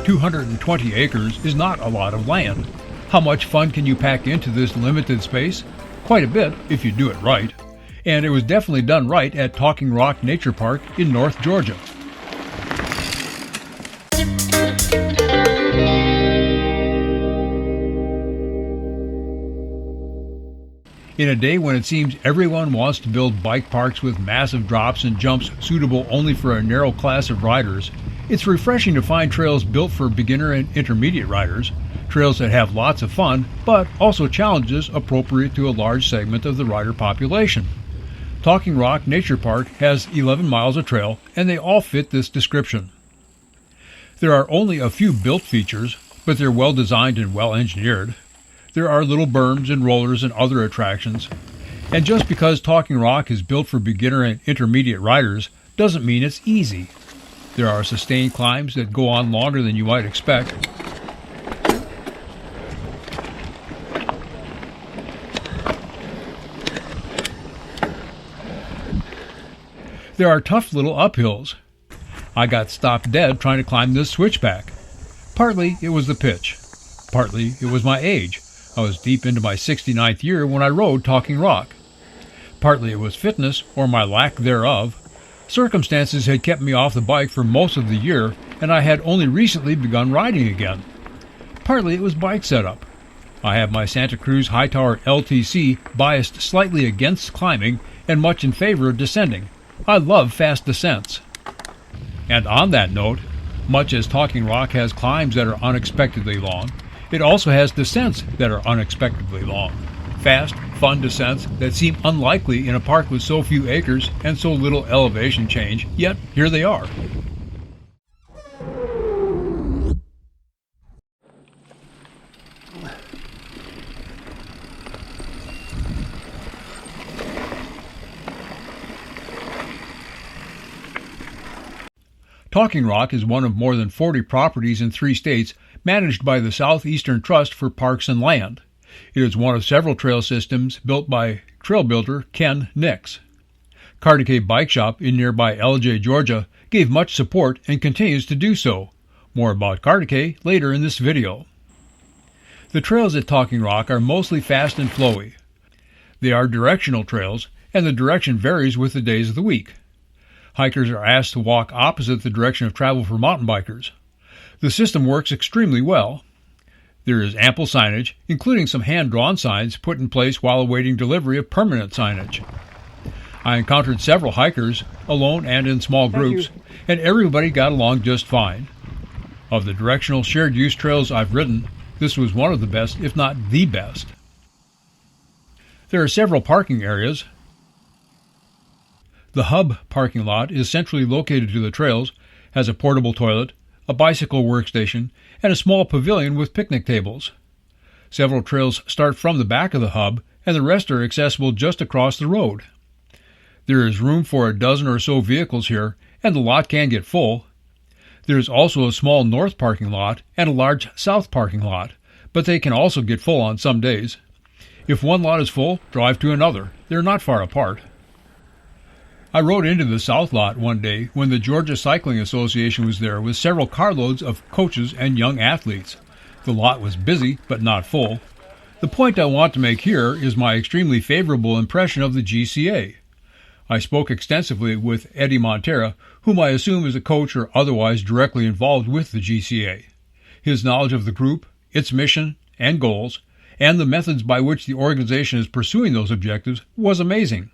220 acres is not a lot of land. How much fun can you pack into this limited space? Quite a bit if you do it right. And it was definitely done right at Talking Rock Nature Park in North Georgia. In a day when it seems everyone wants to build bike parks with massive drops and jumps suitable only for a narrow class of riders, it's refreshing to find trails built for beginner and intermediate riders, trails that have lots of fun, but also challenges appropriate to a large segment of the rider population. Talking Rock Nature Park has 11 miles of trail, and they all fit this description. There are only a few built features, but they're well designed and well engineered. There are little berms and rollers and other attractions. And just because Talking Rock is built for beginner and intermediate riders doesn't mean it's easy. There are sustained climbs that go on longer than you might expect. There are tough little uphills. I got stopped dead trying to climb this switchback. Partly it was the pitch. Partly it was my age. I was deep into my 69th year when I rode Talking Rock. Partly it was fitness, or my lack thereof. Circumstances had kept me off the bike for most of the year, and I had only recently begun riding again. Partly it was bike setup. I have my Santa Cruz Hightower LTC biased slightly against climbing and much in favor of descending. I love fast descents. And on that note, much as Talking Rock has climbs that are unexpectedly long, it also has descents that are unexpectedly long. Fast, fun descents that seem unlikely in a park with so few acres and so little elevation change, yet here they are. Talking Rock is one of more than 40 properties in 3 states managed by the Southeastern Trust for Parks and Land. It is one of several trail systems built by trail builder Ken Nix. Carticay Bike Shop in nearby LJ, Georgia, gave much support and continues to do so. More about Carticay later in this video. The trails at Talking Rock are mostly fast and flowy. They are directional trails, and the direction varies with the days of the week. Hikers are asked to walk opposite the direction of travel for mountain bikers. The system works extremely well. There is ample signage, including some hand-drawn signs put in place while awaiting delivery of permanent signage. I encountered several hikers, alone and in small groups, and everybody got along just fine. Of the directional shared-use trails I've ridden, this was one of the best, if not the best. There are several parking areas. The hub parking lot is centrally located to the trails, has a portable toilet, a bicycle workstation, and a small pavilion with picnic tables. Several trails start from the back of the hub, and the rest are accessible just across the road. There is room for a dozen or so vehicles here, and the lot can get full. There is also a small north parking lot and a large south parking lot, but they can also get full on some days. If one lot is full, drive to another. They're not far apart. I rode into the south lot one day when the Georgia Cycling Association was there with several carloads of coaches and young athletes. The lot was busy, but not full. The point I want to make here is my extremely favorable impression of the GCA. I spoke extensively with Eddie Montera, whom I assume is a coach or otherwise directly involved with the GCA. His knowledge of the group, its mission and goals, and the methods by which the organization is pursuing those objectives was amazing.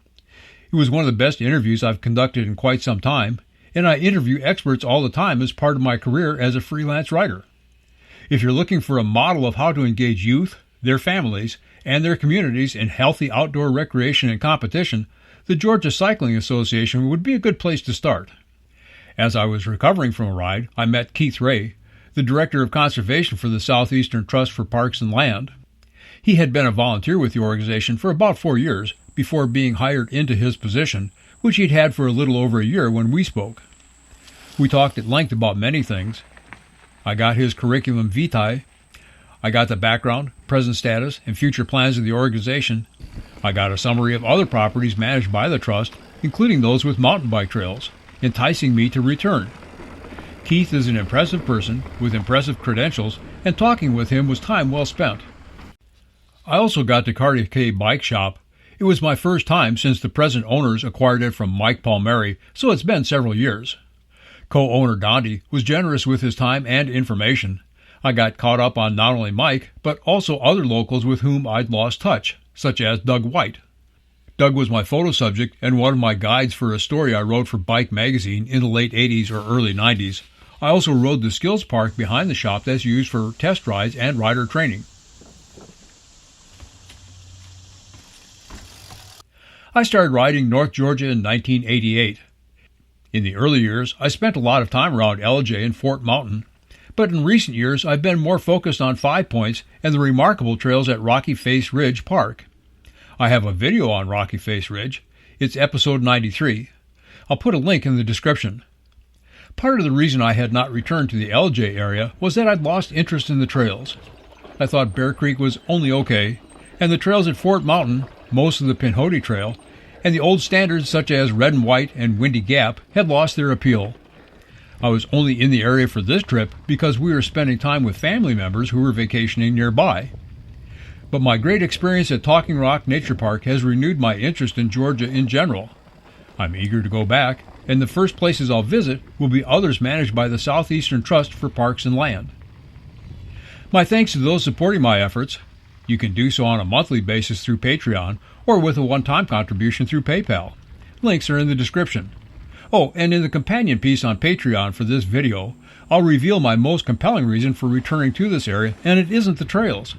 It was one of the best interviews I've conducted in quite some time, and I interview experts all the time as part of my career as a freelance writer. If you're looking for a model of how to engage youth, their families, and their communities in healthy outdoor recreation and competition, the Georgia Cycling Association would be a good place to start. As I was recovering from a ride, I met Keith Ray, the Director of Conservation for the Southeastern Trust for Parks and Land. He had been a volunteer with the organization for about 4 years before being hired into his position, which he'd had for a little over a year when we spoke. We talked at length about many things. I got his curriculum vitae. I got the background, present status, and future plans of the organization. I got a summary of other properties managed by the Trust, including those with mountain bike trails, enticing me to return. Keith is an impressive person with impressive credentials, and talking with him was time well spent. I also got to Cartier Bike Shop. It was my first time since the present owners acquired it from Mike Palmieri, so it's been several years. Co-owner Dondi was generous with his time and information. I got caught up on not only Mike, but also other locals with whom I'd lost touch, such as Doug White. Doug was my photo subject and one of my guides for a story I wrote for Bike Magazine in the late 80s or early 90s. I also rode the skills park behind the shop that's used for test rides and rider training. I started riding North Georgia in 1988. In the early years, I spent a lot of time around LJ and Fort Mountain, but in recent years I've been more focused on 5 Points and the remarkable trails at Rocky Face Ridge Park. I have a video on Rocky Face Ridge. It's episode 93. I'll put a link in the description. Part of the reason I had not returned to the LJ area was that I'd lost interest in the trails. I thought Bear Creek was only okay, and the trails at Fort Mountain, most of the Pinhoti Trail, and the old standards such as Red and White and Windy Gap had lost their appeal. I was only in the area for this trip because we were spending time with family members who were vacationing nearby. But my great experience at Talking Rock Nature Park has renewed my interest in Georgia in general. I'm eager to go back, and the first places I'll visit will be others managed by the Southeastern Trust for Parks and Land. My thanks to those supporting my efforts. You can do so on a monthly basis through Patreon or with a one-time contribution through PayPal. Links are in the description. Oh, and in the companion piece on Patreon for this video, I'll reveal my most compelling reason for returning to this area, and it isn't the trails.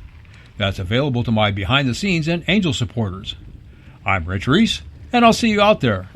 That's available to my behind-the-scenes and angel supporters. I'm Rich Reese, and I'll see you out there.